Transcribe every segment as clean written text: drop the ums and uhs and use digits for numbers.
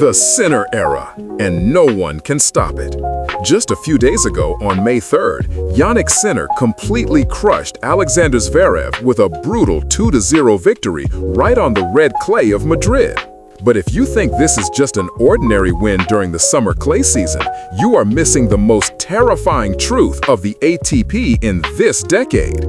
The Sinner era, and no one can stop it. Just a few days ago, on May 3rd, Jannik Sinner completely crushed Alexander Zverev with a brutal 2-0 victory right on the red clay of Madrid. But if you think this is just an ordinary win during the summer clay season, you are missing the most terrifying truth of the ATP in this decade.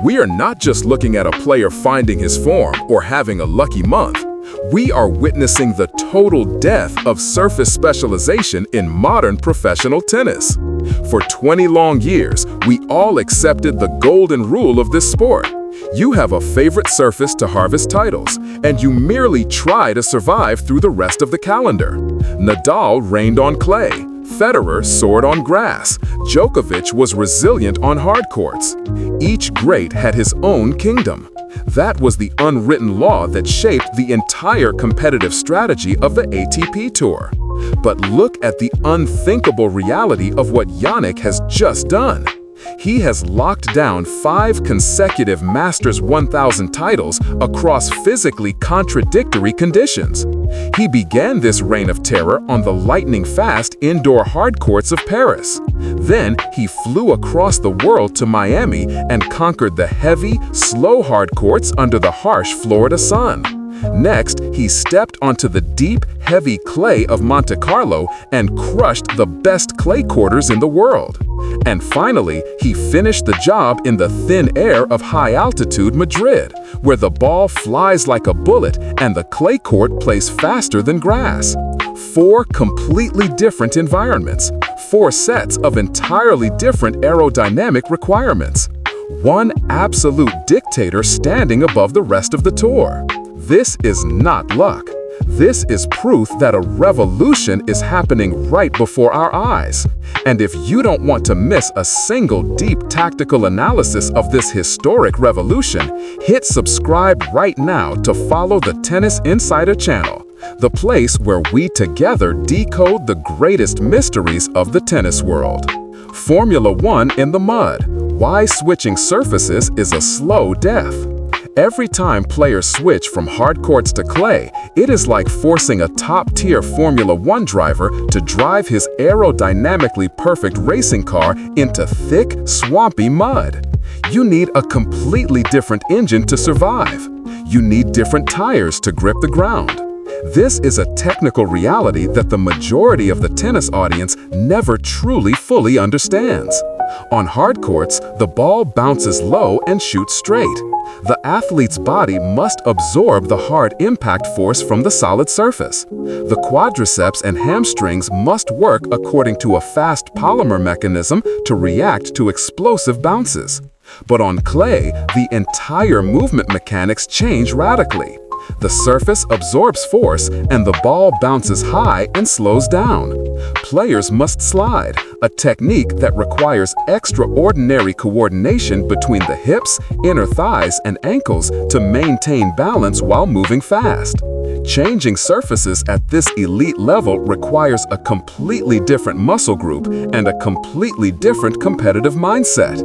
We are not just looking at a player finding his form or having a lucky month. We are witnessing the total death of surface specialization in modern professional tennis. For 20 long years, we all accepted the golden rule of this sport. You have a favorite surface to harvest titles, and you merely try to survive through the rest of the calendar. Nadal reigned on clay. Federer soared on grass. Djokovic was resilient on hard courts. Each great had his own kingdom. That was the unwritten law that shaped the entire competitive strategy of the ATP Tour. But look at the unthinkable reality of what Jannik has just done. He has locked down 5 consecutive Masters 1000 titles across physically contradictory conditions. He began this reign of terror on the lightning-fast indoor hard courts of Paris. Then he flew across the world to Miami and conquered the heavy, slow hard courts under the harsh Florida sun. Next, he stepped onto the deep, heavy clay of Monte Carlo and crushed the best clay quarters in the world. And finally, he finished the job in the thin air of high-altitude Madrid, where the ball flies like a bullet and the clay court plays faster than grass. 4 completely different environments, 4 sets of entirely different aerodynamic requirements. One absolute dictator standing above the rest of the tour. This is not luck. This is proof that a revolution is happening right before our eyes. And if you don't want to miss a single deep tactical analysis of this historic revolution, hit subscribe right now to follow the Tennis Insider channel, the place where we together decode the greatest mysteries of the tennis world. Formula 1 in the mud. Why switching surfaces is a slow death. Every time players switch from hard courts to clay, it is like forcing a top-tier Formula 1 driver to drive his aerodynamically perfect racing car into thick, swampy mud. You need a completely different engine to survive. You need different tires to grip the ground. This is a technical reality that the majority of the tennis audience never truly fully understands. On hard courts, the ball bounces low and shoots straight. The athlete's body must absorb the hard impact force from the solid surface. The quadriceps and hamstrings must work according to a fast polymer mechanism to react to explosive bounces. But on clay, the entire movement mechanics change radically. The surface absorbs force and the ball bounces high and slows down. Players must slide, a technique that requires extraordinary coordination between the hips, inner thighs, and ankles to maintain balance while moving fast. Changing surfaces at this elite level requires a completely different muscle group and a completely different competitive mindset.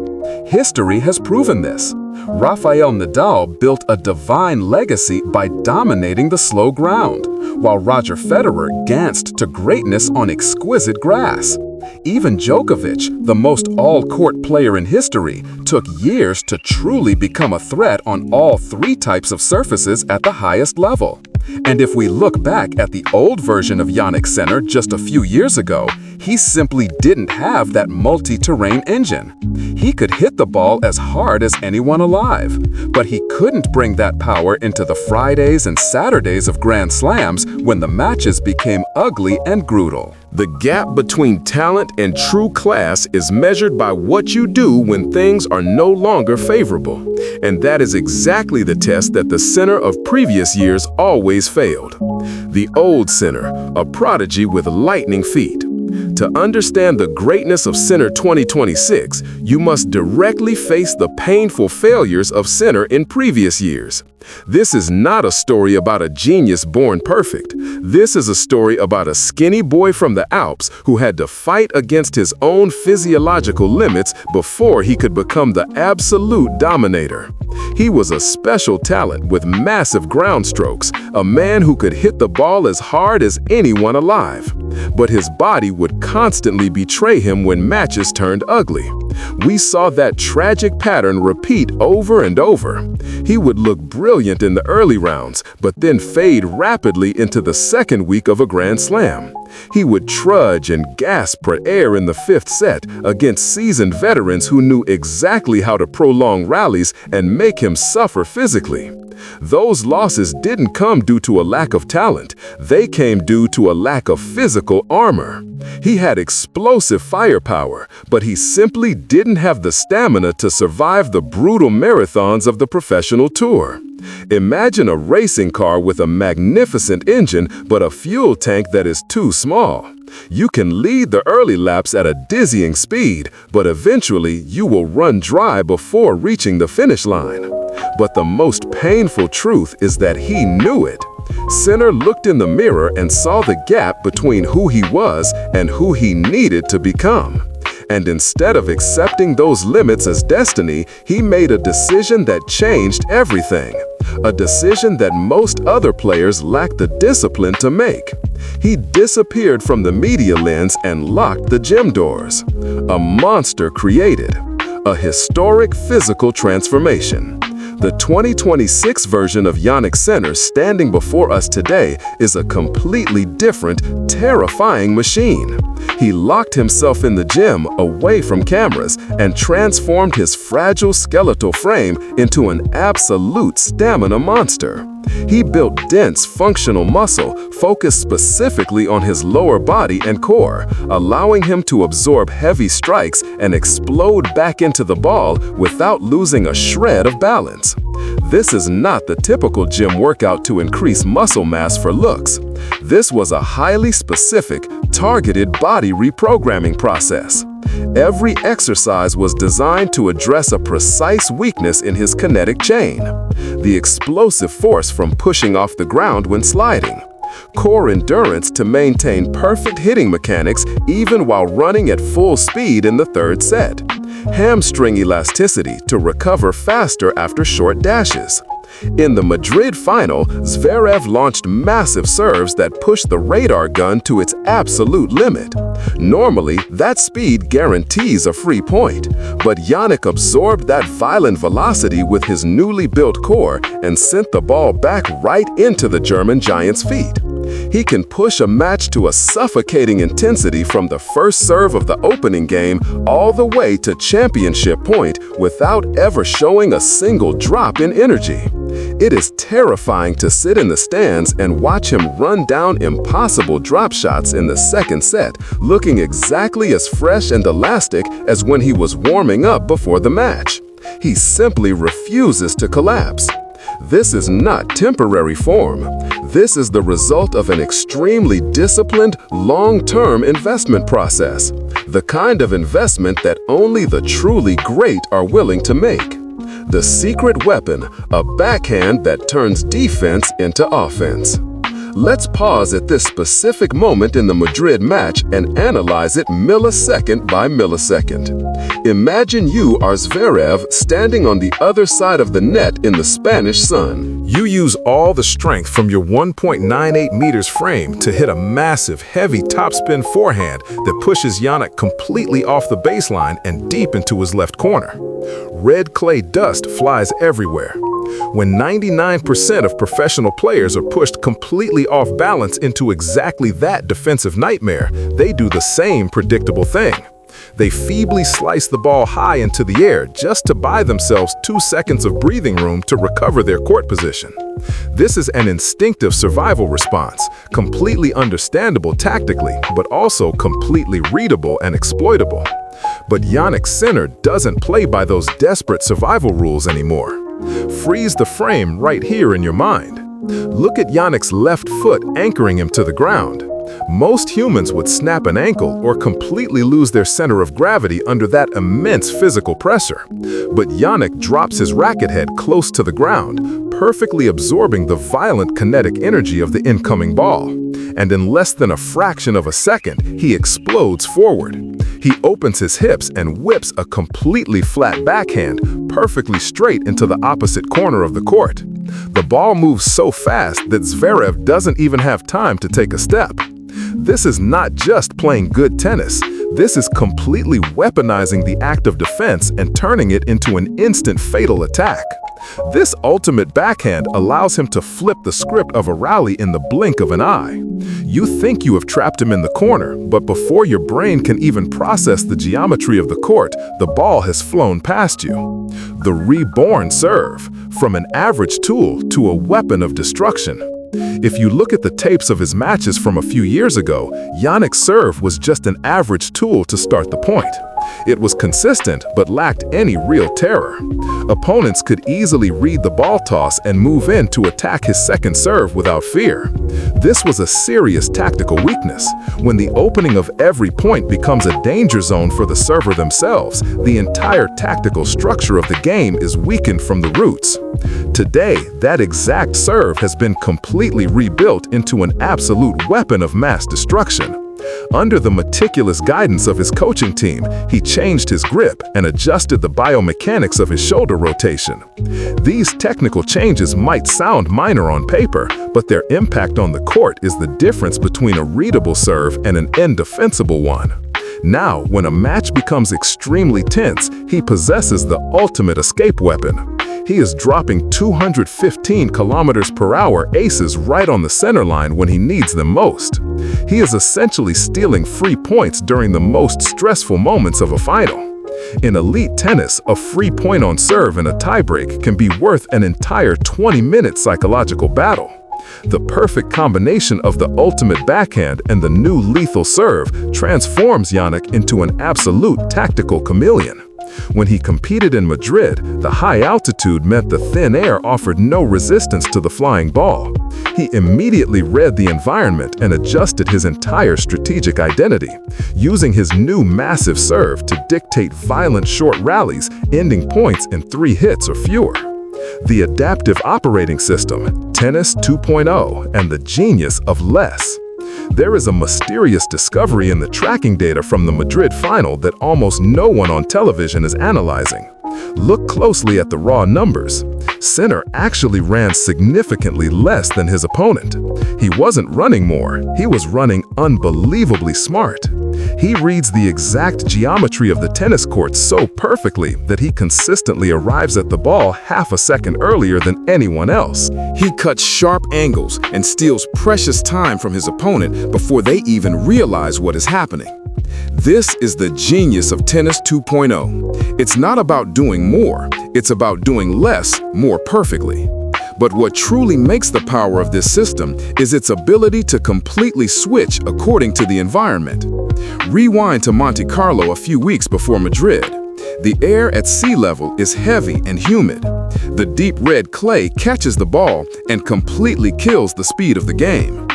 History has proven this. Rafael Nadal built a divine legacy by dominating the slow ground, while Roger Federer danced to greatness on exquisite grass. Even Djokovic, the most all-court player in history, took years to truly become a threat on all 3 types of surfaces at the highest level. And if we look back at the old version of Jannik Sinner just a few years ago, he simply didn't have that multi-terrain engine. He could hit the ball as hard as anyone alive, but he couldn't bring that power into the Fridays and Saturdays of Grand Slams when the matches became ugly and brutal. The gap between talent and true class is measured by what you do when things are no longer favorable. And that is exactly the test that the Sinner of previous years always failed. The old Sinner, a prodigy with lightning feet. To understand the greatness of Sinner 2026, you must directly face the painful failures of Sinner in previous years. This is not a story about a genius born perfect. This is a story about a skinny boy from the Alps who had to fight against his own physiological limits before he could become the absolute dominator. He was a special talent with massive ground strokes, a man who could hit the ball as hard as anyone alive. But his body would constantly betray him when matches turned ugly. We saw that tragic pattern repeat over and over. He would look brilliant in the early rounds, but then fade rapidly into the second week of a Grand Slam. He would trudge and gasp for air in the fifth set against seasoned veterans who knew exactly how to prolong rallies and make him suffer physically. Those losses didn't come due to a lack of talent. They came due to a lack of physical armor. He had explosive firepower, but he simply didn't have the stamina to survive the brutal marathons of the professional tour. Imagine a racing car with a magnificent engine but a fuel tank that is too small. You can lead the early laps at a dizzying speed, but eventually you will run dry before reaching the finish line. But the most painful truth is that he knew it. Sinner looked in the mirror and saw the gap between who he was and who he needed to become. And instead of accepting those limits as destiny, he made a decision that changed everything. A decision that most other players lacked the discipline to make. He disappeared from the media lens and locked the gym doors. A monster created. A historic physical transformation. The 2026 version of Jannik Sinner standing before us today is a completely different, terrifying machine. He locked himself in the gym away from cameras and transformed his fragile skeletal frame into an absolute stamina monster. He built dense, functional muscle focused specifically on his lower body and core, allowing him to absorb heavy strikes and explode back into the ball without losing a shred of balance. This is not the typical gym workout to increase muscle mass for looks. This was a highly specific, targeted body reprogramming process. Every exercise was designed to address a precise weakness in his kinetic chain. The explosive force from pushing off the ground when sliding. Core endurance to maintain perfect hitting mechanics even while running at full speed in the third set. Hamstring elasticity to recover faster after short dashes. In the Madrid final, Zverev launched massive serves that pushed the radar gun to its absolute limit. Normally, that speed guarantees a free point, but Jannik absorbed that violent velocity with his newly built core and sent the ball back right into the German giant's feet. He can push a match to a suffocating intensity from the first serve of the opening game all the way to championship point without ever showing a single drop in energy. It is terrifying to sit in the stands and watch him run down impossible drop shots in the second set, looking exactly as fresh and elastic as when he was warming up before the match. He simply refuses to collapse. This is not temporary form. This is the result of an extremely disciplined, long-term investment process. The kind of investment that only the truly great are willing to make. The secret weapon, a backhand that turns defense into offense. Let's pause at this specific moment in the Madrid match and analyze it millisecond by millisecond. Imagine you are Zverev standing on the other side of the net in the Spanish sun. You use all the strength from your 1.98 meters frame to hit a massive, heavy topspin forehand that pushes Jannik completely off the baseline and deep into his left corner. Red clay dust flies everywhere. When 99% of professional players are pushed completely off balance into exactly that defensive nightmare, they do the same predictable thing. They feebly slice the ball high into the air just to buy themselves 2 seconds of breathing room to recover their court position. This is an instinctive survival response, completely understandable tactically, but also completely readable and exploitable. But Jannik Sinner doesn't play by those desperate survival rules anymore. Freeze the frame right here in your mind. Look at Jannik's left foot anchoring him to the ground. Most humans would snap an ankle or completely lose their center of gravity under that immense physical pressure. But Jannik drops his racket head close to the ground, perfectly absorbing the violent kinetic energy of the incoming ball. And in less than a fraction of a second, he explodes forward. He opens his hips and whips a completely flat backhand perfectly straight into the opposite corner of the court. The ball moves so fast that Zverev doesn't even have time to take a step. This is not just playing good tennis. This is completely weaponizing the act of defense and turning it into an instant fatal attack. This ultimate backhand allows him to flip the script of a rally in the blink of an eye. You think you have trapped him in the corner, but before your brain can even process the geometry of the court, the ball has flown past you. The reborn serve, from an average tool to a weapon of destruction. If you look at the tapes of his matches from a few years ago, Jannik's serve was just an average tool to start the point. It was consistent but lacked any real terror. Opponents could easily read the ball toss and move in to attack his second serve without fear. This was a serious tactical weakness. When the opening of every point becomes a danger zone for the server themselves, the entire tactical structure of the game is weakened from the roots. Today, that exact serve has been completely rebuilt into an absolute weapon of mass destruction. Under the meticulous guidance of his coaching team, he changed his grip and adjusted the biomechanics of his shoulder rotation. These technical changes might sound minor on paper, but their impact on the court is the difference between a readable serve and an indefensible one. Now, when a match becomes extremely tense, he possesses the ultimate escape weapon. He is dropping 215 kilometers per hour aces right on the center line when he needs them most. He is essentially stealing free points during the most stressful moments of a final. In elite tennis, a free point on serve in a tiebreak can be worth an entire 20-minute psychological battle. The perfect combination of the ultimate backhand and the new lethal serve transforms Jannik into an absolute tactical chameleon. When he competed in Madrid, the high altitude meant the thin air offered no resistance to the flying ball. He immediately read the environment and adjusted his entire strategic identity, using his new massive serve to dictate violent short rallies, ending points in 3 hits or fewer. The adaptive operating system, Tennis 2.0, and the genius of less. There is a mysterious discovery in the tracking data from the Madrid final that almost no one on television is analyzing. Look closely at the raw numbers. Sinner actually ran significantly less than his opponent. He wasn't running more, he was running unbelievably smart. He reads the exact geometry of the tennis court so perfectly that he consistently arrives at the ball half a second earlier than anyone else. He cuts sharp angles and steals precious time from his opponent before they even realize what is happening. This is the genius of Tennis 2.0. It's not about doing more, it's about doing less more perfectly. But what truly makes the power of this system is its ability to completely switch according to the environment. Rewind to Monte Carlo a few weeks before Madrid. The air at sea level is heavy and humid. The deep red clay catches the ball and completely kills the speed of the game.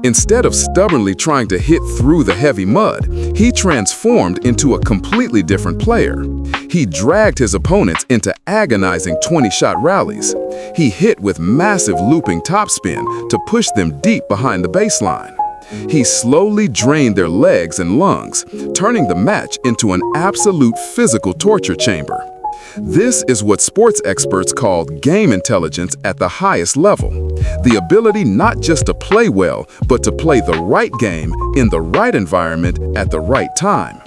Instead of stubbornly trying to hit through the heavy mud, he transformed into a completely different player. He dragged his opponents into agonizing 20-shot rallies. He hit with massive looping topspin to push them deep behind the baseline. He slowly drained their legs and lungs, turning the match into an absolute physical torture chamber. This is what sports experts call game intelligence at the highest level. The ability not just to play well, but to play the right game in the right environment at the right time.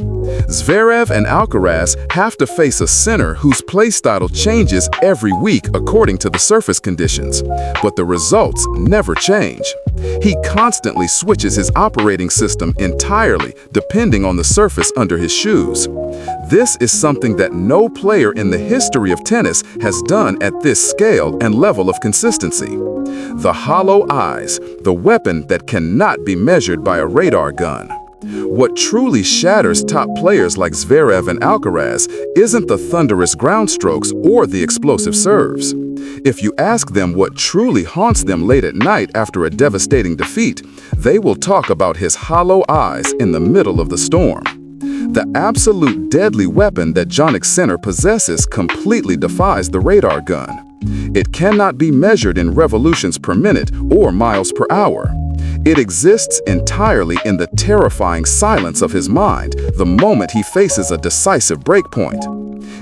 Zverev and Alcaraz have to face a Sinner whose play style changes every week according to the surface conditions, but the results never change. He constantly switches his operating system entirely depending on the surface under his shoes. This is something that no player in the history of tennis has done at this scale and level of consistency. The hollow eyes, the weapon that cannot be measured by a radar gun. What truly shatters top players like Zverev and Alcaraz isn't the thunderous ground strokes or the explosive serves. If you ask them what truly haunts them late at night after a devastating defeat, they will talk about his hollow eyes in the middle of the storm. The absolute deadly weapon that Jannik Sinner possesses completely defies the radar gun. It cannot be measured in revolutions per minute or miles per hour. It exists entirely in the terrifying silence of his mind the moment he faces a decisive breakpoint.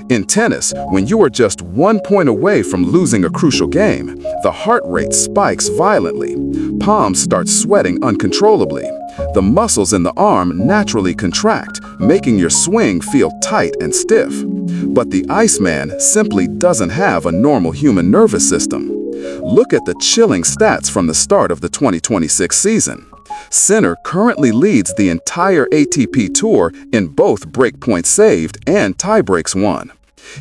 In tennis, when you are just 1 point away from losing a crucial game, the heart rate spikes violently. Palms start sweating uncontrollably. The muscles in the arm naturally contract, making your swing feel tight and stiff. But the Iceman simply doesn't have a normal human nervous system. Look at the chilling stats from the start of the 2026 season. Sinner currently leads the entire ATP Tour in both breakpoints saved and tiebreaks won.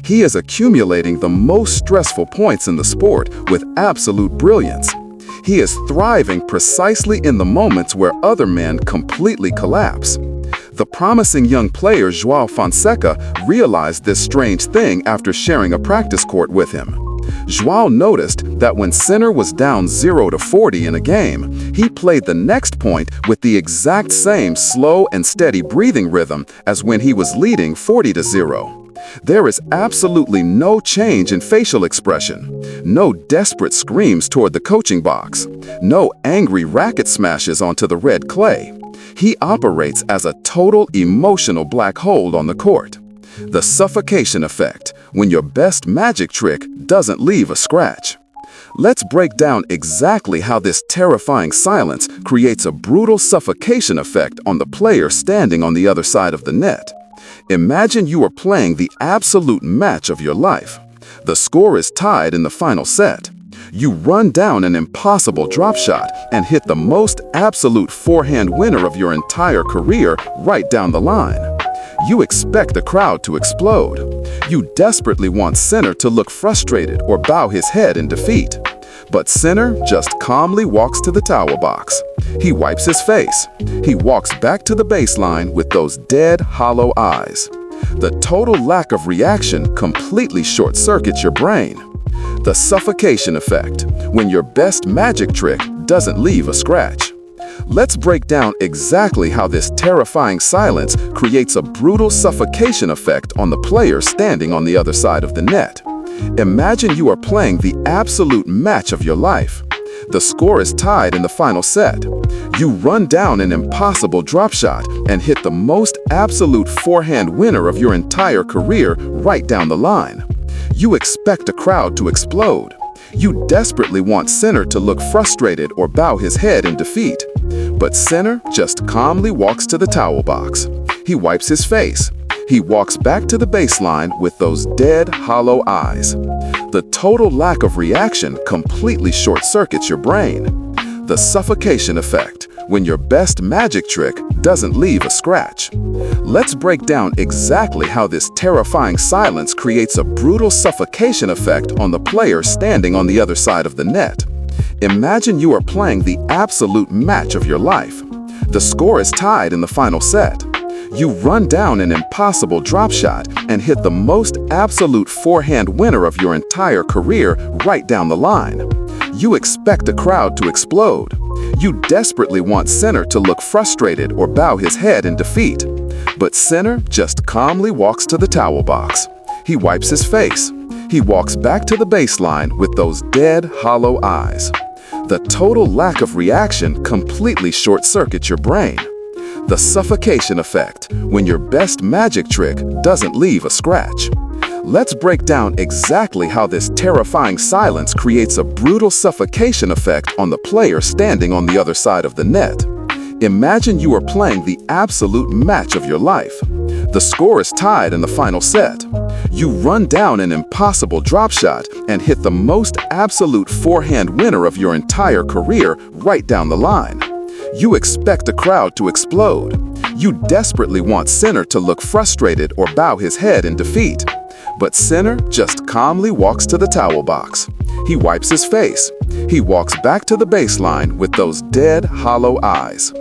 He is accumulating the most stressful points in the sport with absolute brilliance. He is thriving precisely in the moments where other men completely collapse. The promising young player João Fonseca realized this strange thing after sharing a practice court with him. João noticed that when Sinner was down 0-40 in a game, he played the next point with the exact same slow and steady breathing rhythm as when he was leading 40-0. There is absolutely no change in facial expression, no desperate screams toward the coaching box, no angry racket smashes onto the red clay. He operates as a total emotional black hole on the court. The suffocation effect, when your best magic trick doesn't leave a scratch. Let's break down exactly how this terrifying silence creates a brutal suffocation effect on the player standing on the other side of the net. Imagine you are playing the absolute match of your life. The score is tied in the final set. You run down an impossible drop shot and hit the most absolute forehand winner of your entire career right down the line. You expect the crowd to explode. You desperately want Sinner to look frustrated or bow his head in defeat. But Sinner just calmly walks to the towel box. He wipes his face. He walks back to the baseline with those dead, hollow eyes. The total lack of reaction completely short-circuits your brain. The suffocation effect, when your best magic trick doesn't leave a scratch. Let's break down exactly how this terrifying silence creates a brutal suffocation effect on the player standing on the other side of the net. Imagine you are playing the absolute match of your life. The score is tied in the final set. You run down an impossible drop shot and hit the most absolute forehand winner of your entire career right down the line. You expect a crowd to explode. You desperately want Sinner to look frustrated or bow his head in defeat. But Sinner just calmly walks to the towel box. He wipes his face. He walks back to the baseline with those dead, hollow eyes. The total lack of reaction completely short-circuits your brain. The suffocation effect, when your best magic trick doesn't leave a scratch. Let's break down exactly how this terrifying silence creates a brutal suffocation effect on the player standing on the other side of the net. Imagine you are playing the absolute match of your life. The score is tied in the final set. You run down an impossible drop shot and hit the most absolute forehand winner of your entire career right down the line. You expect the crowd to explode. You desperately want Sinner to look frustrated or bow his head in defeat. But Sinner just calmly walks to the towel box. He wipes his face. He walks back to the baseline with those dead, hollow eyes. The total lack of reaction completely short-circuits your brain. The suffocation effect, when your best magic trick doesn't leave a scratch. Let's break down exactly how this terrifying silence creates a brutal suffocation effect on the player standing on the other side of the net. Imagine you are playing the absolute match of your life. The score is tied in the final set. You run down an impossible drop shot and hit the most absolute forehand winner of your entire career right down the line. You expect the crowd to explode. You desperately want Sinner to look frustrated or bow his head in defeat. But Sinner just calmly walks to the towel box. He wipes his face. He walks back to the baseline with those dead, hollow eyes.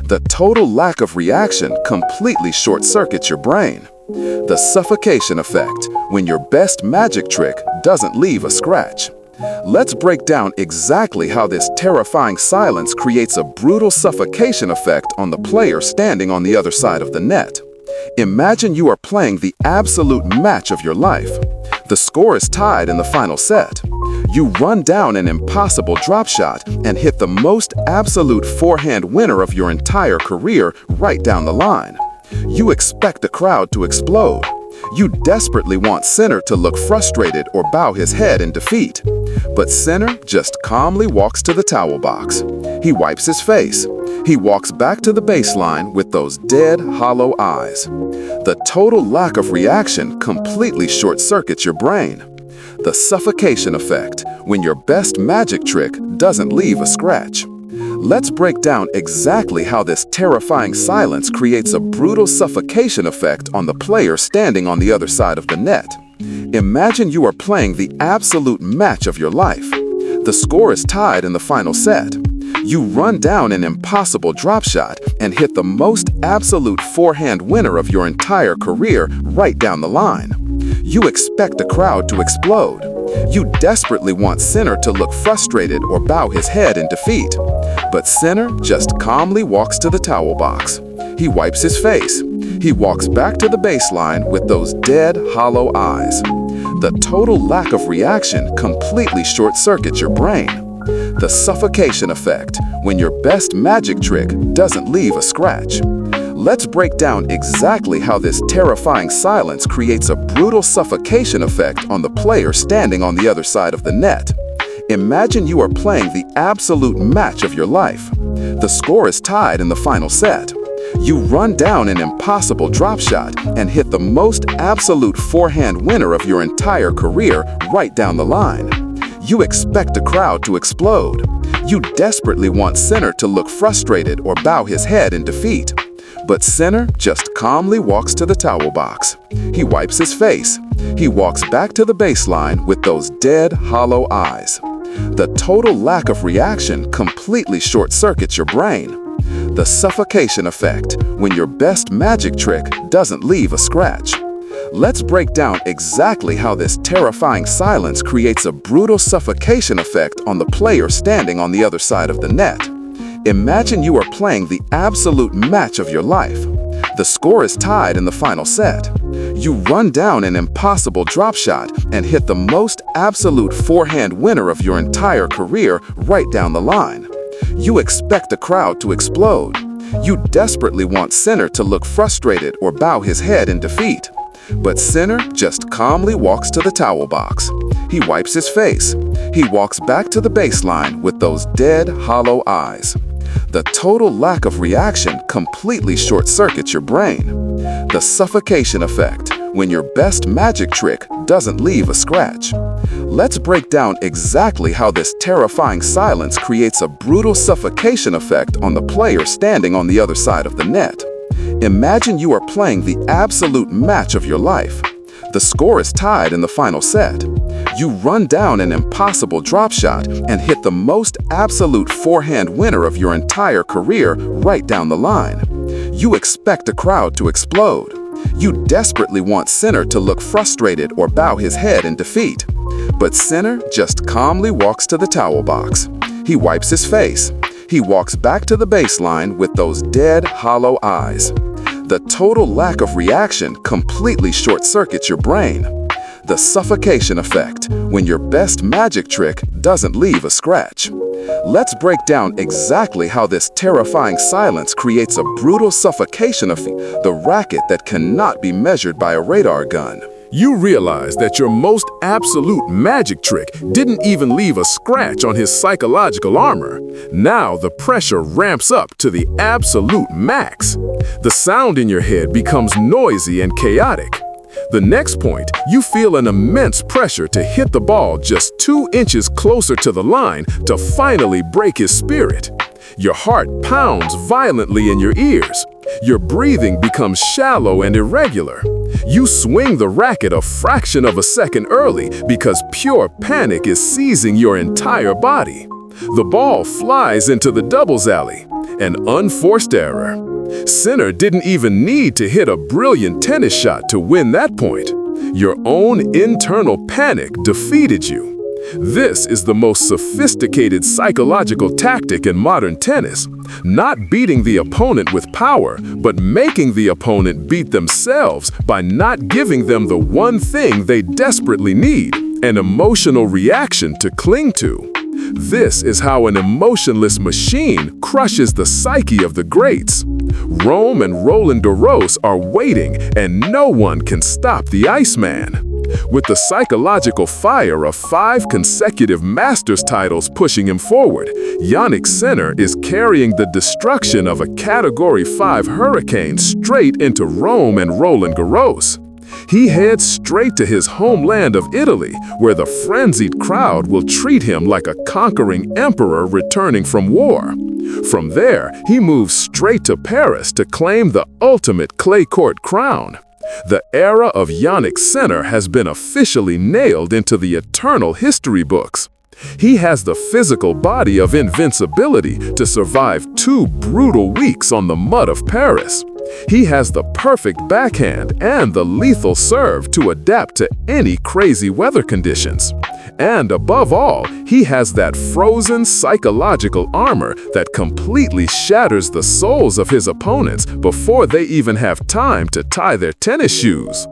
The total lack of reaction completely short-circuits your brain. The suffocation effect, when your best magic trick doesn't leave a scratch. Let's break down exactly how this terrifying silence creates a brutal suffocation effect on the player standing on the other side of the net. Imagine you are playing the absolute match of your life. The score is tied in the final set. You run down an impossible drop shot and hit the most absolute forehand winner of your entire career right down the line. You expect the crowd to explode. You desperately want Sinner to look frustrated or bow his head in defeat. But Sinner just calmly walks to the towel box. He wipes his face. He walks back to the baseline with those dead, hollow eyes. The total lack of reaction completely short-circuits your brain. The suffocation effect, when your best magic trick doesn't leave a scratch. Let's break down exactly how this terrifying silence creates a brutal suffocation effect on the player standing on the other side of the net. Imagine you are playing the absolute match of your life. The score is tied in the final set. You run down an impossible drop shot and hit the most absolute forehand winner of your entire career right down the line. You expect the crowd to explode. You desperately want Sinner to look frustrated or bow his head in defeat. But Sinner just calmly walks to the towel box. He wipes his face. He walks back to the baseline with those dead, hollow eyes. The total lack of reaction completely short-circuits your brain. The suffocation effect, when your best magic trick doesn't leave a scratch. Let's break down exactly how this terrifying silence creates a brutal suffocation effect on the player standing on the other side of the net. Imagine you are playing the absolute match of your life. The score is tied in the final set. You run down an impossible drop shot and hit the most absolute forehand winner of your entire career right down the line. You expect the crowd to explode. You desperately want Sinner to look frustrated or bow his head in defeat. But Sinner just calmly walks to the towel box. He wipes his face. He walks back to the baseline with those dead, hollow eyes. The total lack of reaction completely short-circuits your brain. The suffocation effect, when your best magic trick doesn't leave a scratch. Let's break down exactly how this terrifying silence creates a brutal suffocation effect on the player standing on the other side of the net. Imagine you are playing the absolute match of your life. The score is tied in the final set. You run down an impossible drop shot and hit the most absolute forehand winner of your entire career right down the line. You expect the crowd to explode. You desperately want Sinner to look frustrated or bow his head in defeat. But Sinner just calmly walks to the towel box. He wipes his face. He walks back to the baseline with those dead, hollow eyes. The total lack of reaction completely short-circuits your brain. The suffocation effect, when your best magic trick doesn't leave a scratch. Let's break down exactly how this terrifying silence creates a brutal suffocation effect on the player standing on the other side of the net. Imagine you are playing the absolute match of your life. The score is tied in the final set. You run down an impossible drop shot and hit the most absolute forehand winner of your entire career right down the line. You expect the crowd to explode. You desperately want Sinner to look frustrated or bow his head in defeat. But Sinner just calmly walks to the towel box. He wipes his face. He walks back to the baseline with those dead, hollow eyes. The total lack of reaction completely short-circuits your brain. The suffocation effect, when your best magic trick doesn't leave a scratch. Let's break down exactly how this terrifying silence creates a brutal suffocation effect, the racket that cannot be measured by a radar gun. You realize that your most absolute magic trick didn't even leave a scratch on his psychological armor. Now the pressure ramps up to the absolute max. The sound in your head becomes noisy and chaotic. The next point, you feel an immense pressure to hit the ball just 2 inches closer to the line to finally break his spirit. Your heart pounds violently in your ears. Your breathing becomes shallow and irregular. You swing the racket a fraction of a second early because pure panic is seizing your entire body. The ball flies into the doubles alley, an unforced error. Sinner didn't even need to hit a brilliant tennis shot to win that point. Your own internal panic defeated you. This is the most sophisticated psychological tactic in modern tennis. Not beating the opponent with power, but making the opponent beat themselves by not giving them the one thing they desperately need, an emotional reaction to cling to. This is how an emotionless machine crushes the psyche of the greats. Rome and Roland Garros are waiting, and no one can stop the Iceman. With the psychological fire of 5 consecutive Masters titles pushing him forward, Jannik Sinner is carrying the destruction of a Category 5 hurricane straight into Rome and Roland Garros. He heads straight to his homeland of Italy, where the frenzied crowd will treat him like a conquering emperor returning from war. From there, he moves straight to Paris to claim the ultimate clay court crown. The era of Jannik Sinner has been officially nailed into the eternal history books. He has the physical body of invincibility to survive 2 brutal weeks on the mud of Paris. He has the perfect backhand and the lethal serve to adapt to any crazy weather conditions. And above all, he has that frozen psychological armor that completely shatters the souls of his opponents before they even have time to tie their tennis shoes.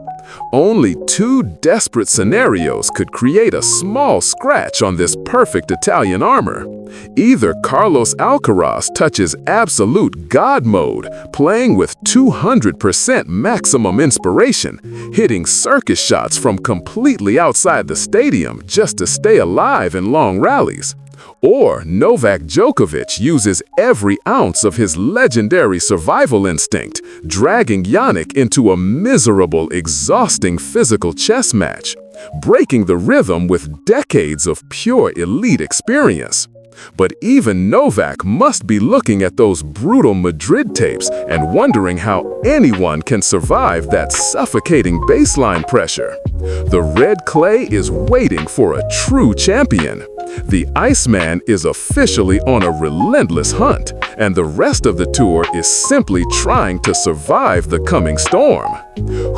Only 2 desperate scenarios could create a small scratch on this perfect Italian armor. Either Carlos Alcaraz touches absolute God mode, playing with 200% maximum inspiration, hitting circus shots from completely outside the stadium just to stay alive in long rallies. Or Novak Djokovic uses every ounce of his legendary survival instinct, dragging Jannik into a miserable, exhausting physical chess match, breaking the rhythm with decades of pure elite experience. But even Novak must be looking at those brutal Madrid tapes and wondering how anyone can survive that suffocating baseline pressure. The red clay is waiting for a true champion. The Iceman is officially on a relentless hunt, and the rest of the tour is simply trying to survive the coming storm.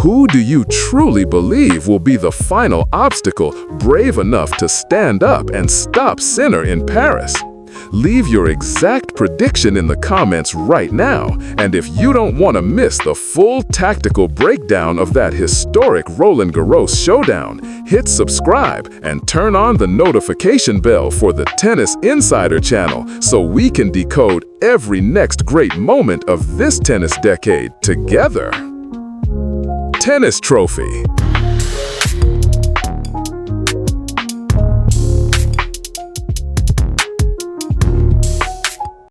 Who do you truly believe will be the final obstacle brave enough to stand up and stop Sinner in Paris? Leave your exact prediction in the comments right now, and if you don't want to miss the full tactical breakdown of that historic Roland Garros showdown, hit subscribe and turn on the notification bell for the Tennis Insider channel so we can decode every next great moment of this tennis decade together. Tennis Trophy.